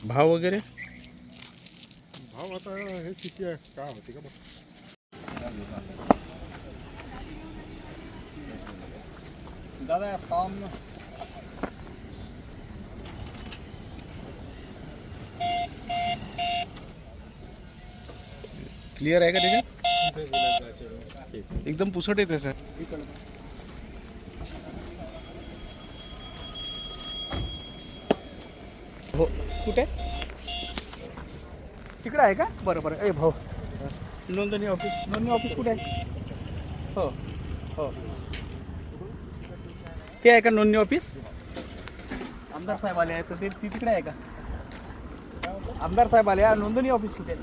भाव वगैरे भाव आता हे किती आहे काय होते का बघ. दादा फॉर्म क्लिअर आहे का त्याच्यात? एकदम पुसट येते सर. हो कुठे तिकडे आहे का? बरं बरं. ए भाऊ नोंदणी ऑफिस कुठे आहे? हो हो ते आहे का नोंदणी ऑफिस? आमदार साहेब आले आहेत तर ते तिकडे आहे का? आमदार साहेब आले. नोंदणी ऑफिस कुठे आहे?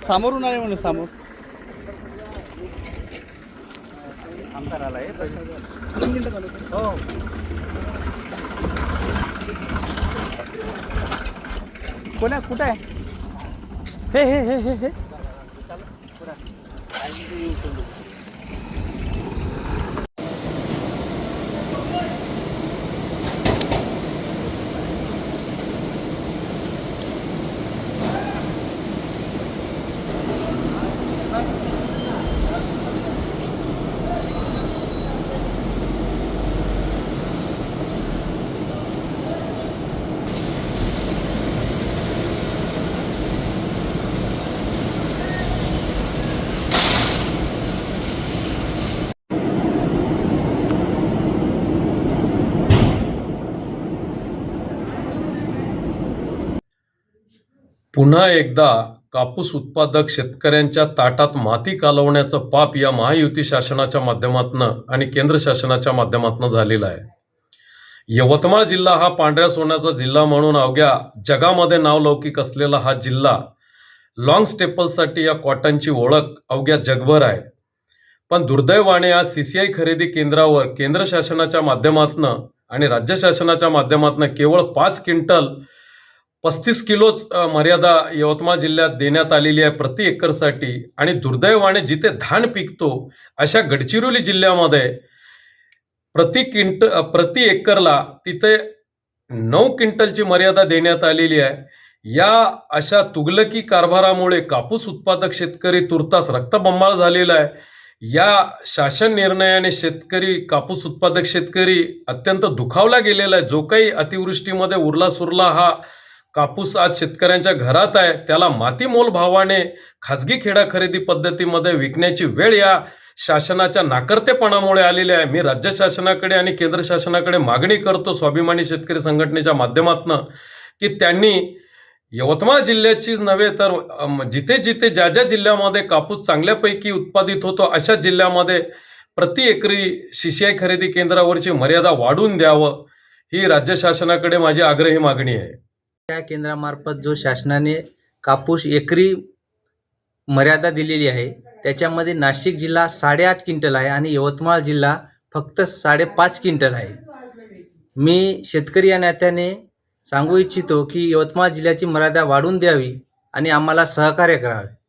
समोरून आले म्हणे. समोर आमदार आलाय. हो कोण आहे? कुठं आहे? हे हे हे हे हे पुन्हा एकदा कापूस उत्पादक शेतकऱ्यांच्या ताटात माती कालवण्याचं पाप या महायुती शासनाच्या माध्यमातून आणि केंद्र शासनाच्या माध्यमातून झालेलं आहे. यवतमाळ जिल्हा हा पांढऱ्या सोन्याचा जिल्हा म्हणून अवघ्या जगामध्ये नावलौकिक असलेला हा जिल्हा लॉंग स्टेपलसाठी या कॉटनची ओळख अवघ्या जगभर आहे. पण दुर्दैवाने आज CCI खरेदी केंद्रावर केंद्र शासनाच्या माध्यमातून आणि राज्य शासनाच्या माध्यमातून केवळ 5 क्विंटल 35 किलोच मर्यादा यवतमाळ जिल्ह्यात देण्यात आलेली आहे प्रति एकरसाठी. आणि दुर्दैवाने जिथे धान पिकतो अशा गडचिरोली जिल्ह्यामध्ये प्रति एकरला तिथे 9 क्विंटलची मर्यादा देण्यात आलेली आहे. या अशा तुगलकी कारभारामुळे कापूस उत्पादक शेतकरी तुर्तास रक्तबंबाळ झालेला आहे. या शासन निर्णयाने शेतकरी कापूस उत्पादक शेतकरी अत्यंत दुखावला गेलेला आहे. जो काही अतिवृष्टीमध्ये उरला सुरला हा कापूस आज शेतकऱ्यांच्या घरात आहे त्याला मातीमोल भावाने खाजगी खेडा खरेदी पद्धतीमध्ये विकण्याची वेळ या शासनाच्या नाकर्तेपणामुळे आलेली आहे. मी राज्य शासनाकडे आणि केंद्र शासनाकडे मागणी करतो स्वाभिमानी शेतकरी संघटनेच्या माध्यमातून की त्यांनी यवतमाळ जिल्ह्याचीच नव्हे तर जिथे जिथे ज्या ज्या जिल्ह्यामध्ये कापूस चांगल्यापैकी उत्पादित होतो अशा जिल्ह्यामध्ये प्रति एकरी CCI खरेदी केंद्रावरची मर्यादा वाढवून द्यावं ही राज्य शासनाकडे माझी आग्रही मागणी आहे. या केंद्रामार्फत जो शासनाने कापूस एकरी मर्यादा दिलेली आहे त्याच्यामध्ये नाशिक जिल्हा 8.5 क्विंटल आहे आणि यवतमाळ जिल्हा फक्त 5.5 क्विंटल आहे. मी शेतकरी या नात्याने सांगू इच्छितो की यवतमाळ जिल्ह्याची मर्यादा वाढवून द्यावी आणि आम्हाला सहकार्य करावे.